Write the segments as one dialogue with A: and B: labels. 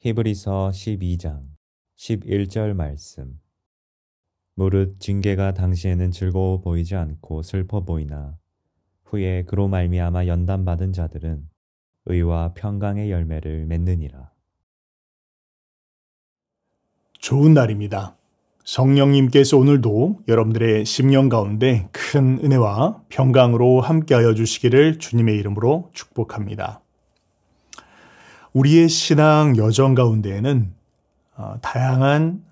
A: 히브리서 12장 11절 말씀. 무릇 징계가 당시에는 즐거워 보이지 않고 슬퍼 보이나 후에 그로 말미암아 연단받은 자들은 의와 평강의 열매를 맺느니라.
B: 좋은 날입니다. 성령님께서 오늘도 여러분들의 심령 가운데 큰 은혜와 평강으로 함께하여 주시기를 주님의 이름으로 축복합니다. 우리의 신앙 여정 가운데에는 다양한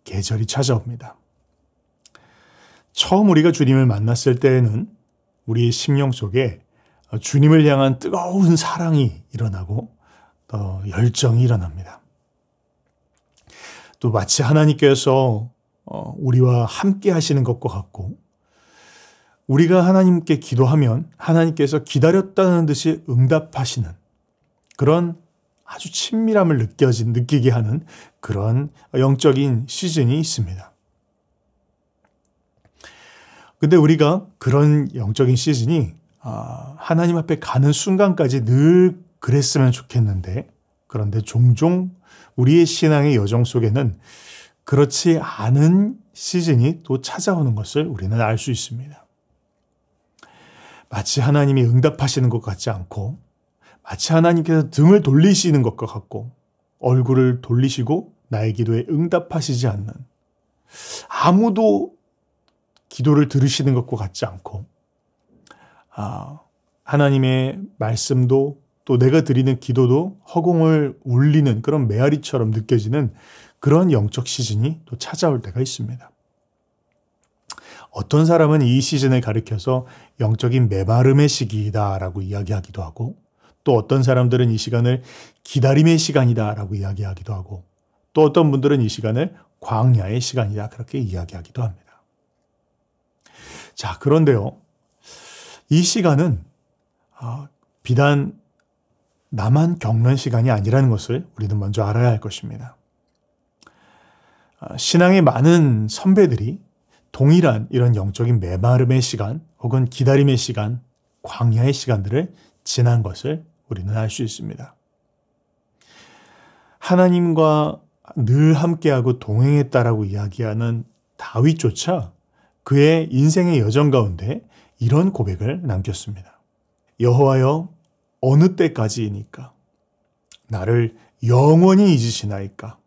B: 계절이 찾아옵니다. 처음 우리가 주님을 만났을 때에는 우리의 심령 속에 주님을 향한 뜨거운 사랑이 일어나고 또 열정이 일어납니다. 또 마치 하나님께서 우리와 함께 하시는 것과 같고 우리가 하나님께 기도하면 하나님께서 기다렸다는 듯이 응답하시는 그런 아주 친밀함을 느끼게 하는 그런 영적인 시즌이 있습니다. 근데 우리가 그런 영적인 시즌이 하나님 앞에 가는 순간까지 늘 그랬으면 좋겠는데 그런데 종종 우리의 신앙의 여정 속에는 그렇지 않은 시즌이 또 찾아오는 것을 우리는 알 수 있습니다. 마치 하나님이 응답하시는 것 같지 않고 마치 하나님께서 등을 돌리시는 것과 같고 얼굴을 돌리시고 나의 기도에 응답하시지 않는 아무도 기도를 들으시는 것과 같지 않고 하나님의 말씀도 또 내가 드리는 기도도 허공을 울리는 그런 메아리처럼 느껴지는 그런 영적 시즌이 또 찾아올 때가 있습니다. 어떤 사람은 이 시즌을 가리켜서 영적인 메마름의 시기다라고 이야기하기도 하고 또 어떤 사람들은 이 시간을 기다림의 시간이다라고 이야기하기도 하고 또 어떤 분들은 이 시간을 광야의 시간이다 그렇게 이야기하기도 합니다. 자, 그런데요. 이 시간은 비단 나만 겪는 시간이 아니라는 것을 우리는 먼저 알아야 할 것입니다. 신앙의 많은 선배들이 동일한 이런 영적인 메마름의 시간 혹은 기다림의 시간, 광야의 시간들을 지난 것을 우리는 알 수 있습니다. 하나님과 늘 함께하고 동행했다라고 이야기하는 다윗조차 그의 인생의 여정 가운데 이런 고백을 남겼습니다. 여호와여 어느 때까지이니까 나를 영원히 잊으시나이까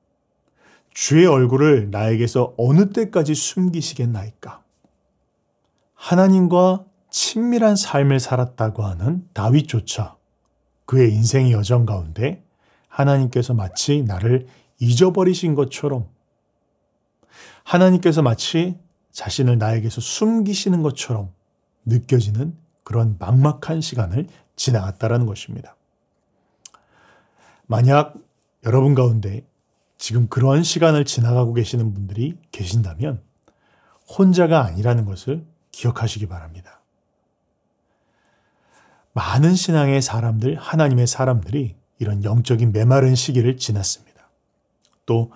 B: 주의 얼굴을 나에게서 어느 때까지 숨기시겠나이까. 하나님과 친밀한 삶을 살았다고 하는 다윗조차 그의 인생의 여정 가운데 하나님께서 마치 나를 잊어버리신 것처럼 하나님께서 마치 자신을 나에게서 숨기시는 것처럼 느껴지는 그런 막막한 시간을 지나갔다라는 것입니다. 만약 여러분 가운데 지금 그런 시간을 지나가고 계시는 분들이 계신다면 혼자가 아니라는 것을 기억하시기 바랍니다. 많은 신앙의 사람들, 하나님의 사람들이 이런 영적인 메마른 시기를 지났습니다. 또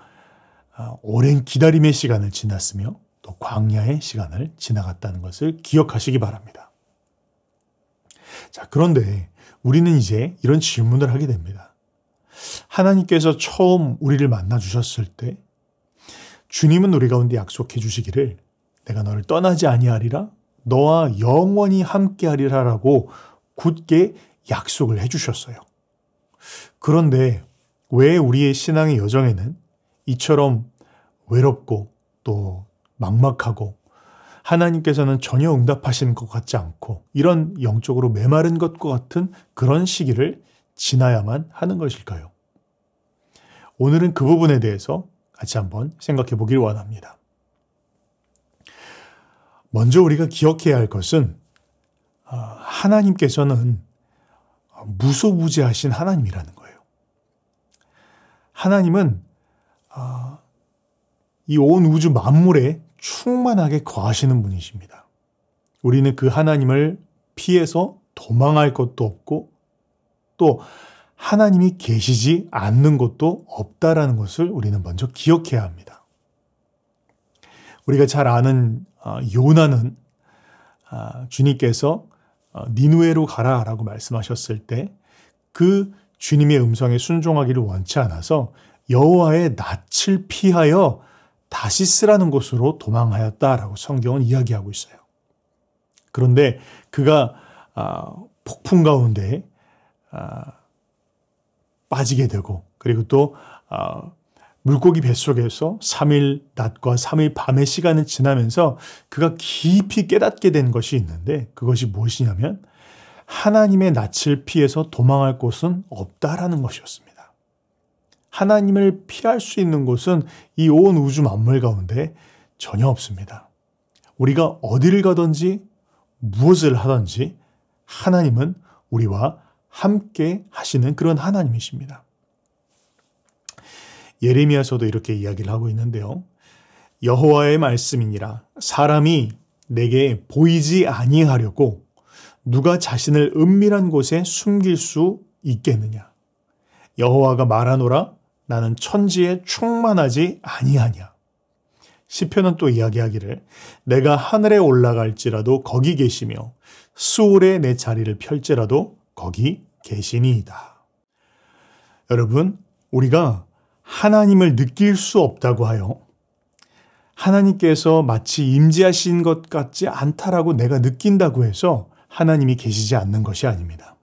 B: 오랜 기다림의 시간을 지났으며 또 광야의 시간을 지나갔다는 것을 기억하시기 바랍니다. 자, 그런데 우리는 이제 이런 질문을 하게 됩니다. 하나님께서 처음 우리를 만나 주셨을 때 주님은 우리 가운데 약속해 주시기를 내가 너를 떠나지 아니하리라 너와 영원히 함께하리라라고 굳게 약속을 해 주셨어요. 그런데 왜 우리의 신앙의 여정에는 이처럼 외롭고 또 막막하고 하나님께서는 전혀 응답하시는 것 같지 않고 이런 영적으로 메마른 것과 같은 그런 시기를 지나야만 하는 것일까요? 오늘은 그 부분에 대해서 같이 한번 생각해 보길 원합니다. 먼저 우리가 기억해야 할 것은 하나님께서는 무소부재하신 하나님이라는 거예요. 하나님은 이 온 우주 만물에 충만하게 거하시는 분이십니다. 우리는 그 하나님을 피해서 도망할 것도 없고 또 하나님이 계시지 않는 것도 없다라는 것을 우리는 먼저 기억해야 합니다. 우리가 잘 아는 요나는 주님께서 니느웨로 가라라고 말씀하셨을 때 그 주님의 음성에 순종하기를 원치 않아서 여호와의 낯을 피하여 다시스라는 곳으로 도망하였다라고 성경은 이야기하고 있어요. 그런데 그가 폭풍 가운데 빠지게 되고 그리고 또 물고기 뱃속에서 3일 낮과 3일 밤의 시간을 지나면서 그가 깊이 깨닫게 된 것이 있는데 그것이 무엇이냐면 하나님의 낯을 피해서 도망할 곳은 없다라는 것이었습니다. 하나님을 피할 수 있는 곳은 이 온 우주 만물 가운데 전혀 없습니다. 우리가 어디를 가든지 무엇을 하든지 하나님은 우리와 함께 하시는 그런 하나님이십니다. 예레미야서도 이렇게 이야기를 하고 있는데요. 여호와의 말씀이니라 사람이 내게 보이지 아니하려고 누가 자신을 은밀한 곳에 숨길 수 있겠느냐. 여호와가 말하노라 나는 천지에 충만하지 아니하냐. 시편은 또 이야기하기를 내가 하늘에 올라갈지라도 거기 계시며 수월에 내 자리를 펼지라도 거기 계시니이다. 여러분, 우리가 하나님을 느낄 수 없다고 하여 하나님께서 마치 임재하신 것 같지 않다라고 내가 느낀다고 해서 하나님이 계시지 않는 것이 아닙니다.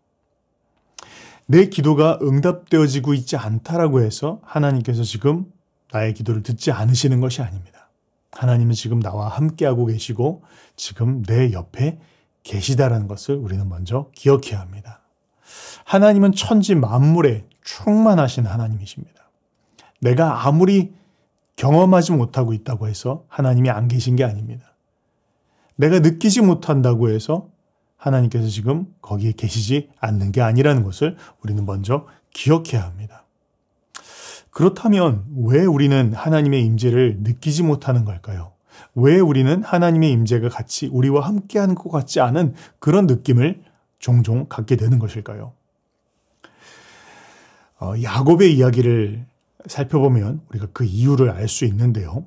B: 내 기도가 응답되어지고 있지 않다라고 해서 하나님께서 지금 나의 기도를 듣지 않으시는 것이 아닙니다. 하나님은 지금 나와 함께하고 계시고 지금 내 옆에 계시다라는 것을 우리는 먼저 기억해야 합니다. 하나님은 천지 만물에 충만하신 하나님이십니다. 내가 아무리 경험하지 못하고 있다고 해서 하나님이 안 계신 게 아닙니다. 내가 느끼지 못한다고 해서 하나님께서 지금 거기에 계시지 않는 게 아니라는 것을 우리는 먼저 기억해야 합니다. 그렇다면 왜 우리는 하나님의 임재를 느끼지 못하는 걸까요? 왜 우리는 하나님의 임재가 같이 우리와 함께하는 것 같지 않은 그런 느낌을 종종 갖게 되는 것일까요? 야곱의 이야기를 살펴보면 우리가 그 이유를 알 수 있는데요.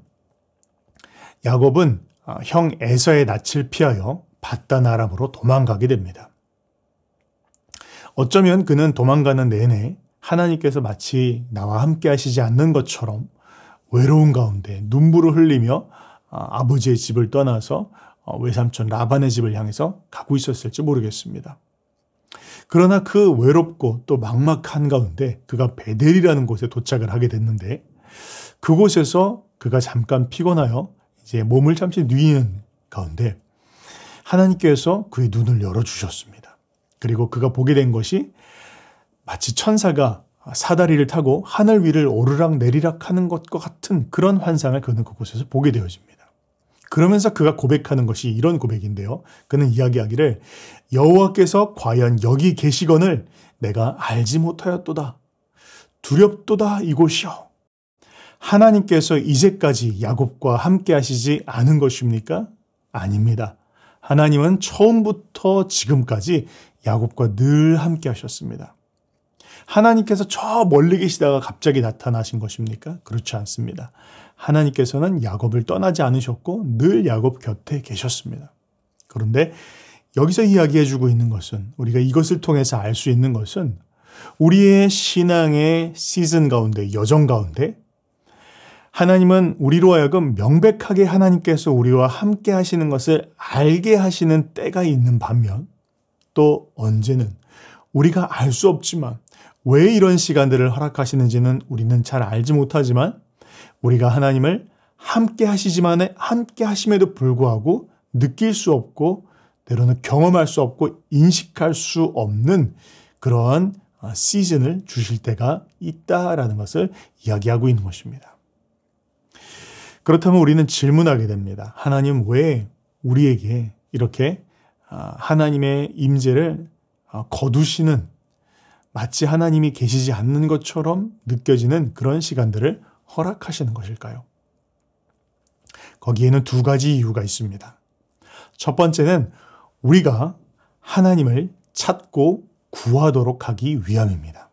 B: 야곱은 형 에서의 낯을 피하여 밧단 아람으로 도망가게 됩니다. 어쩌면 그는 도망가는 내내 하나님께서 마치 나와 함께 하시지 않는 것처럼 외로운 가운데 눈물을 흘리며 아버지의 집을 떠나서 외삼촌 라반의 집을 향해서 가고 있었을지 모르겠습니다. 그러나 그 외롭고 또 막막한 가운데 그가 베델이라는 곳에 도착을 하게 됐는데 그곳에서 그가 잠깐 피곤하여 이제 몸을 잠시 누이는 가운데 하나님께서 그의 눈을 열어주셨습니다. 그리고 그가 보게 된 것이 마치 천사가 사다리를 타고 하늘 위를 오르락 내리락 하는 것과 같은 그런 환상을 그는 그곳에서 보게 되어집니다. 그러면서 그가 고백하는 것이 이런 고백인데요. 그는 이야기하기를 여호와께서 과연 여기 계시거늘 내가 알지 못하였도다. 두렵도다 이곳이요. 하나님께서 이제까지 야곱과 함께 하시지 않은 것입니까? 아닙니다. 하나님은 처음부터 지금까지 야곱과 늘 함께 하셨습니다. 하나님께서 저 멀리 계시다가 갑자기 나타나신 것입니까? 그렇지 않습니다. 하나님께서는 야곱을 떠나지 않으셨고 늘 야곱 곁에 계셨습니다. 그런데 여기서 이야기해주고 있는 것은 우리가 이것을 통해서 알 수 있는 것은 우리의 신앙의 시즌 가운데 여정 가운데 하나님은 우리로 하여금 명백하게 하나님께서 우리와 함께 하시는 것을 알게 하시는 때가 있는 반면 또 언제는 우리가 알 수 없지만 왜 이런 시간들을 허락하시는지는 우리는 잘 알지 못하지만 우리가 하나님을 함께 하시지만 함께 하심에도 불구하고 느낄 수 없고 때로는 경험할 수 없고 인식할 수 없는 그러한 시즌을 주실 때가 있다라는 것을 이야기하고 있는 것입니다. 그렇다면 우리는 질문하게 됩니다. 하나님 왜 우리에게 이렇게 하나님의 임재를 거두시는 마치 하나님이 계시지 않는 것처럼 느껴지는 그런 시간들을 허락하시는 것일까요? 거기에는 두 가지 이유가 있습니다. 첫 번째는 우리가 하나님을 찾고 구하도록 하기 위함입니다.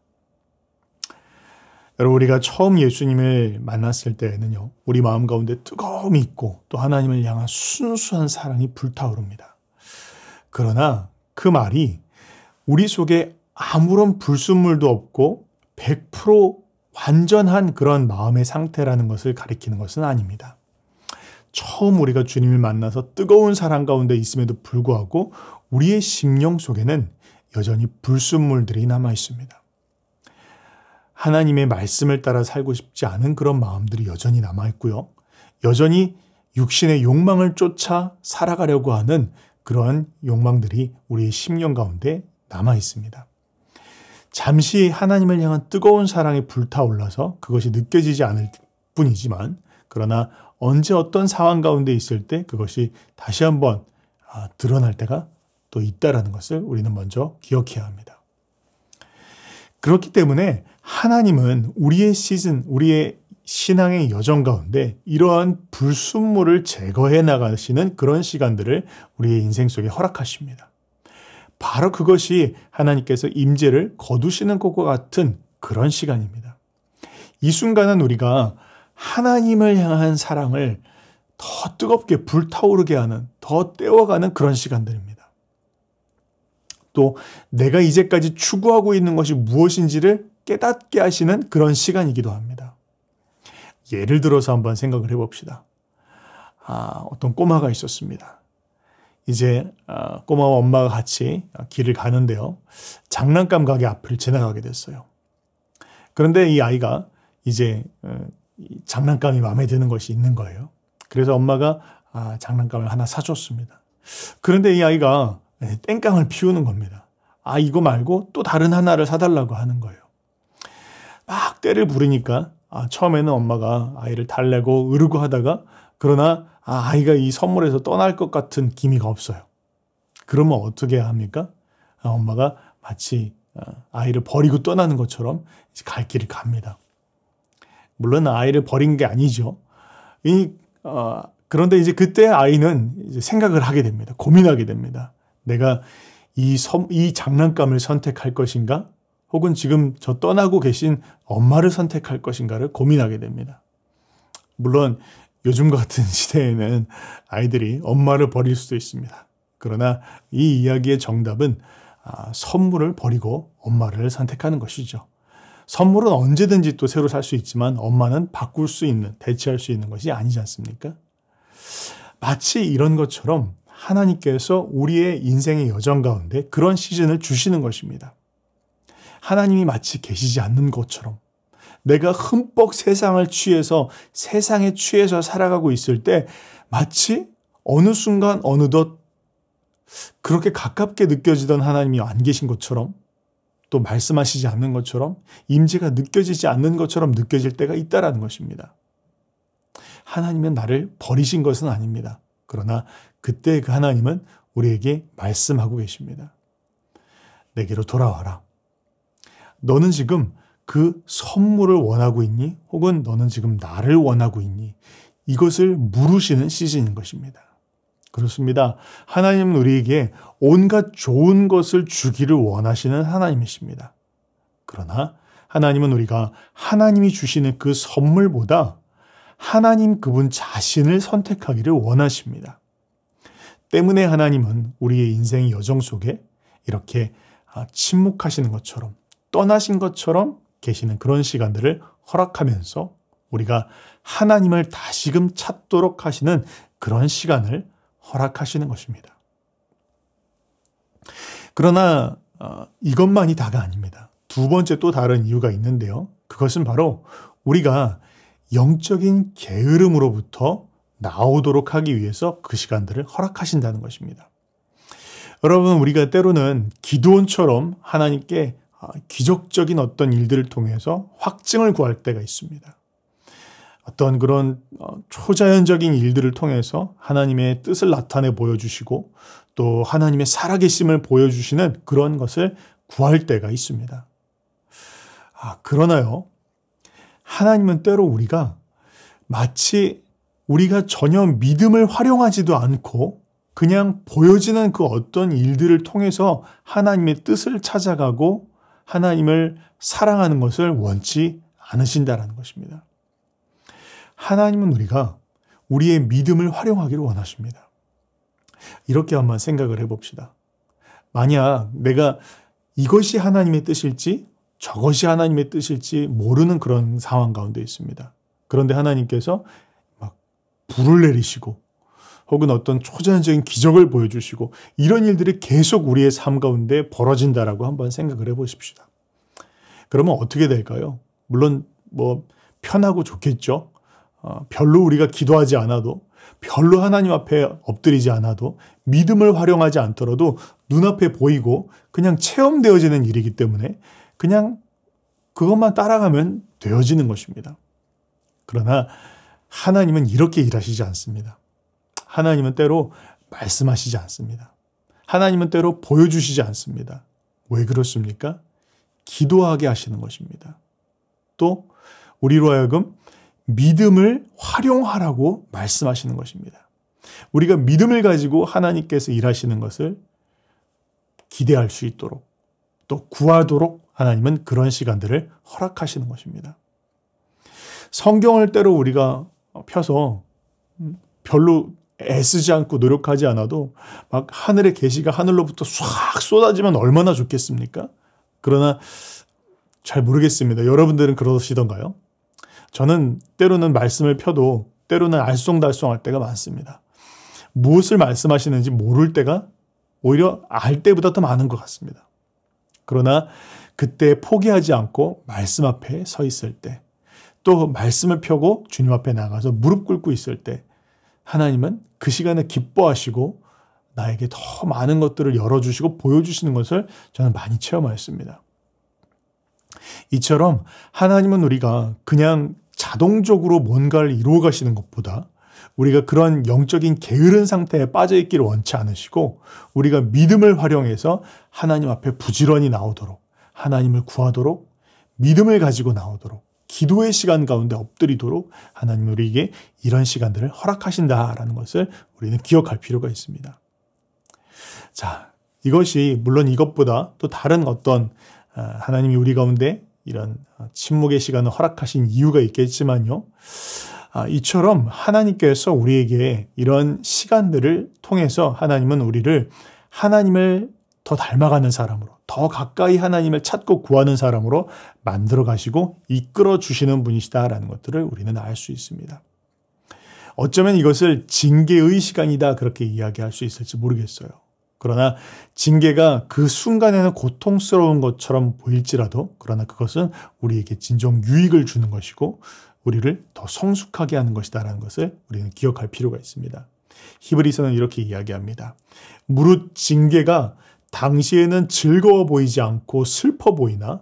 B: 여러분, 우리가 처음 예수님을 만났을 때에는요, 우리 마음 가운데 뜨거움이 있고 또 하나님을 향한 순수한 사랑이 불타오릅니다. 그러나 그 말이 우리 속에 아무런 불순물도 없고 100% 완전한 그런 마음의 상태라는 것을 가리키는 것은 아닙니다. 처음 우리가 주님을 만나서 뜨거운 사랑 가운데 있음에도 불구하고 우리의 심령 속에는 여전히 불순물들이 남아 있습니다. 하나님의 말씀을 따라 살고 싶지 않은 그런 마음들이 여전히 남아 있고요. 여전히 육신의 욕망을 쫓아 살아가려고 하는 그런 욕망들이 우리의 심령 가운데 남아 있습니다. 잠시 하나님을 향한 뜨거운 사랑이 불타올라서 그것이 느껴지지 않을 뿐이지만, 그러나 언제 어떤 상황 가운데 있을 때 그것이 다시 한번 드러날 때가 또 있다라는 것을 우리는 먼저 기억해야 합니다. 그렇기 때문에 하나님은 우리의 우리의 신앙의 여정 가운데 이러한 불순물을 제거해 나가시는 그런 시간들을 우리의 인생 속에 허락하십니다. 바로 그것이 하나님께서 임재를 거두시는 것과 같은 그런 시간입니다. 이 순간은 우리가 하나님을 향한 사랑을 더 뜨겁게 불타오르게 하는, 더 떼어가는 그런 시간들입니다. 또 내가 이제까지 추구하고 있는 것이 무엇인지를 깨닫게 하시는 그런 시간이기도 합니다. 예를 들어서 한번 생각을 해봅시다. 어떤 꼬마가 있었습니다. 이제 꼬마와 엄마가 같이 길을 가는데요. 장난감 가게 앞을 지나가게 됐어요. 그런데 이 아이가 이제 장난감이 마음에 드는 것이 있는 거예요. 그래서 엄마가 장난감을 하나 사줬습니다. 그런데 이 아이가 땡깡을 피우는 겁니다. 이거 말고 또 다른 하나를 사달라고 하는 거예요. 막 때를 부리니까 처음에는 엄마가 아이를 달래고 으르고 하다가, 그러나 아이가 이 선물에서 떠날 것 같은 기미가 없어요. 그러면 어떻게 해야 합니까? 엄마가 마치 아이를 버리고 떠나는 것처럼 이제 갈 길을 갑니다. 물론 아이를 버린 게 아니죠. 그런데 이제 그때 아이는 이제 생각을 하게 됩니다. 고민하게 됩니다. 내가 이 장난감을 선택할 것인가? 혹은 지금 저 떠나고 계신 엄마를 선택할 것인가를 고민하게 됩니다. 물론 요즘 같은 시대에는 아이들이 엄마를 버릴 수도 있습니다. 그러나 이 이야기의 정답은 선물을 버리고 엄마를 선택하는 것이죠. 선물은 언제든지 또 새로 살 수 있지만 엄마는 바꿀 수 있는, 대체할 수 있는 것이 아니지 않습니까? 마치 이런 것처럼 하나님께서 우리의 인생의 여정 가운데 그런 시즌을 주시는 것입니다. 하나님이 마치 계시지 않는 것처럼 내가 흠뻑 세상에 취해서 살아가고 있을 때 마치 어느 순간 어느덧 그렇게 가깝게 느껴지던 하나님이 안 계신 것처럼, 또 말씀하시지 않는 것처럼, 임재가 느껴지지 않는 것처럼 느껴질 때가 있다라는 것입니다. 하나님은 나를 버리신 것은 아닙니다. 그러나 그때 그 하나님은 우리에게 말씀하고 계십니다. 내게로 돌아와라. 너는 지금 그 선물을 원하고 있니? 혹은 너는 지금 나를 원하고 있니? 이것을 물으시는 시즌인 것입니다. 그렇습니다. 하나님은 우리에게 온갖 좋은 것을 주기를 원하시는 하나님이십니다. 그러나 하나님은 우리가 하나님이 주시는 그 선물보다 하나님 그분 자신을 선택하기를 원하십니다. 때문에 하나님은 우리의 인생의 여정 속에 이렇게 침묵하시는 것처럼, 떠나신 것처럼 계시는 그런 시간들을 허락하면서 우리가 하나님을 다시금 찾도록 하시는 그런 시간을 허락하시는 것입니다. 그러나 이것만이 다가 아닙니다. 두 번째 또 다른 이유가 있는데요. 그것은 바로 우리가 영적인 게으름으로부터 나오도록 하기 위해서 그 시간들을 허락하신다는 것입니다. 여러분, 우리가 때로는 기드온처럼 하나님께 기적적인 어떤 일들을 통해서 확증을 구할 때가 있습니다. 어떤 그런 초자연적인 일들을 통해서 하나님의 뜻을 나타내 보여주시고 또 하나님의 살아계심을 보여주시는 그런 것을 구할 때가 있습니다. 그러나요, 하나님은 때로 우리가 마치 우리가 전혀 믿음을 활용하지도 않고 그냥 보여지는 그 어떤 일들을 통해서 하나님의 뜻을 찾아가고 하나님을 사랑하는 것을 원치 않으신다는 것입니다. 하나님은 우리가 우리의 믿음을 활용하기를 원하십니다. 이렇게 한번 생각을 해봅시다. 만약 내가 이것이 하나님의 뜻일지 저것이 하나님의 뜻일지 모르는 그런 상황 가운데 있습니다. 그런데 하나님께서 막 불을 내리시고 혹은 어떤 초자연적인 기적을 보여주시고 이런 일들이 계속 우리의 삶 가운데 벌어진다라고 한번 생각을 해보십시다. 그러면 어떻게 될까요? 물론 뭐 편하고 좋겠죠. 별로 우리가 기도하지 않아도, 별로 하나님 앞에 엎드리지 않아도, 믿음을 활용하지 않더라도 눈앞에 보이고 그냥 체험되어지는 일이기 때문에 그냥 그것만 따라가면 되어지는 것입니다. 그러나 하나님은 이렇게 일하시지 않습니다. 하나님은 때로 말씀하시지 않습니다. 하나님은 때로 보여주시지 않습니다. 왜 그렇습니까? 기도하게 하시는 것입니다. 또 우리로 하여금 믿음을 활용하라고 말씀하시는 것입니다. 우리가 믿음을 가지고 하나님께서 일하시는 것을 기대할 수 있도록 또 구하도록 하나님은 그런 시간들을 허락하시는 것입니다. 성경을 때로 우리가 펴서 별로 애쓰지 않고 노력하지 않아도 막 하늘의 계시가 하늘로부터 싹 쏟아지면 얼마나 좋겠습니까? 그러나 잘 모르겠습니다. 여러분들은 그러시던가요? 저는 때로는 말씀을 펴도 때로는 알쏭달쏭할 때가 많습니다. 무엇을 말씀하시는지 모를 때가 오히려 알 때보다 더 많은 것 같습니다. 그러나 그때 포기하지 않고 말씀 앞에 서 있을 때, 또 말씀을 펴고 주님 앞에 나가서 무릎 꿇고 있을 때 하나님은 그 시간에 기뻐하시고 나에게 더 많은 것들을 열어주시고 보여주시는 것을 저는 많이 체험하였습니다. 이처럼 하나님은 우리가 그냥 자동적으로 뭔가를 이루어 가시는 것보다 우리가 그런 영적인 게으른 상태에 빠져 있기를 원치 않으시고 우리가 믿음을 활용해서 하나님 앞에 부지런히 나오도록, 하나님을 구하도록, 믿음을 가지고 나오도록, 기도의 시간 가운데 엎드리도록 하나님 우리에게 이런 시간들을 허락하신다라는 것을 우리는 기억할 필요가 있습니다. 자, 이것이 물론 이것보다 또 다른 어떤 하나님이 우리 가운데 이런 침묵의 시간을 허락하신 이유가 있겠지만요. 이처럼 하나님께서 우리에게 이런 시간들을 통해서 하나님은 우리를 하나님을 더 닮아가는 사람으로, 더 가까이 하나님을 찾고 구하는 사람으로 만들어 가시고 이끌어 주시는 분이시다라는 것들을 우리는 알 수 있습니다. 어쩌면 이것을 징계의 시간이다 그렇게 이야기할 수 있을지 모르겠어요. 그러나 징계가 그 순간에는 고통스러운 것처럼 보일지라도 그러나 그것은 우리에게 진정 유익을 주는 것이고 우리를 더 성숙하게 하는 것이다라는 것을 우리는 기억할 필요가 있습니다. 히브리서는 이렇게 이야기합니다. 무릇 징계가 당시에는 즐거워 보이지 않고 슬퍼 보이나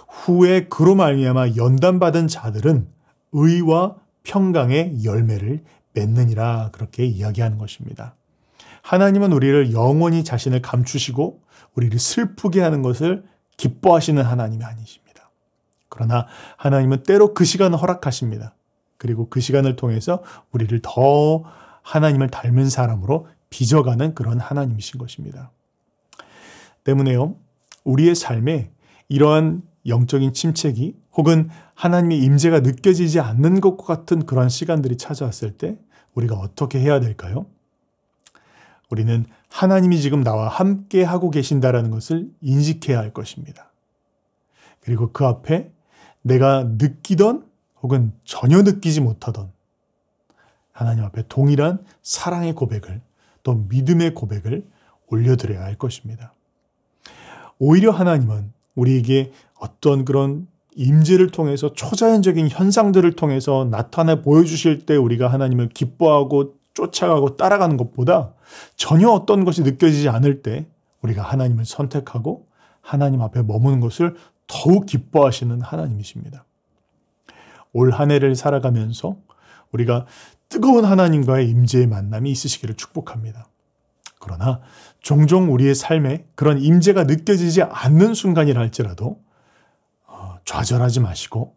B: 후에 그로 말미암아 연단받은 자들은 의와 평강의 열매를 맺느니라 그렇게 이야기하는 것입니다. 하나님은 우리를 영원히 자신을 감추시고 우리를 슬프게 하는 것을 기뻐하시는 하나님이 아니십니다. 그러나 하나님은 때로 그 시간을 허락하십니다. 그리고 그 시간을 통해서 우리를 더 하나님을 닮은 사람으로 빚어가는 그런 하나님이신 것입니다. 때문에요, 우리의 삶에 이러한 영적인 침체기 혹은 하나님의 임재가 느껴지지 않는 것과 같은 그런 시간들이 찾아왔을 때 우리가 어떻게 해야 될까요? 우리는 하나님이 지금 나와 함께 하고 계신다라는 것을 인식해야 할 것입니다. 그리고 그 앞에 내가 느끼던 혹은 전혀 느끼지 못하던 하나님 앞에 동일한 사랑의 고백을 또 믿음의 고백을 올려드려야 할 것입니다. 오히려 하나님은 우리에게 어떤 그런 임재를 통해서 초자연적인 현상들을 통해서 나타내 보여주실 때 우리가 하나님을 기뻐하고 쫓아가고 따라가는 것보다 전혀 어떤 것이 느껴지지 않을 때 우리가 하나님을 선택하고 하나님 앞에 머무는 것을 더욱 기뻐하시는 하나님이십니다. 올 한 해를 살아가면서 우리가 뜨거운 하나님과의 임재의 만남이 있으시기를 축복합니다. 그러나 종종 우리의 삶에 그런 임재가 느껴지지 않는 순간이라 할지라도 좌절하지 마시고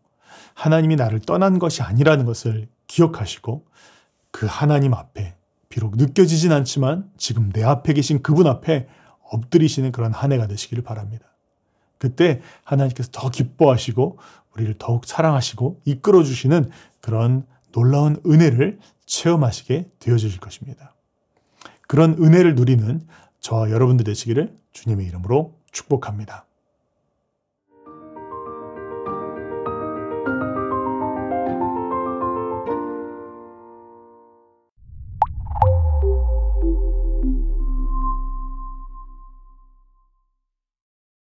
B: 하나님이 나를 떠난 것이 아니라는 것을 기억하시고 그 하나님 앞에 비록 느껴지진 않지만 지금 내 앞에 계신 그분 앞에 엎드리시는 그런 한 해가 되시기를 바랍니다. 그때 하나님께서 더 기뻐하시고 우리를 더욱 사랑하시고 이끌어주시는 그런 놀라운 은혜를 체험하시게 되어질 것입니다. 그런 은혜를 누리는 저와 여러분들 되시기를 주님의 이름으로 축복합니다.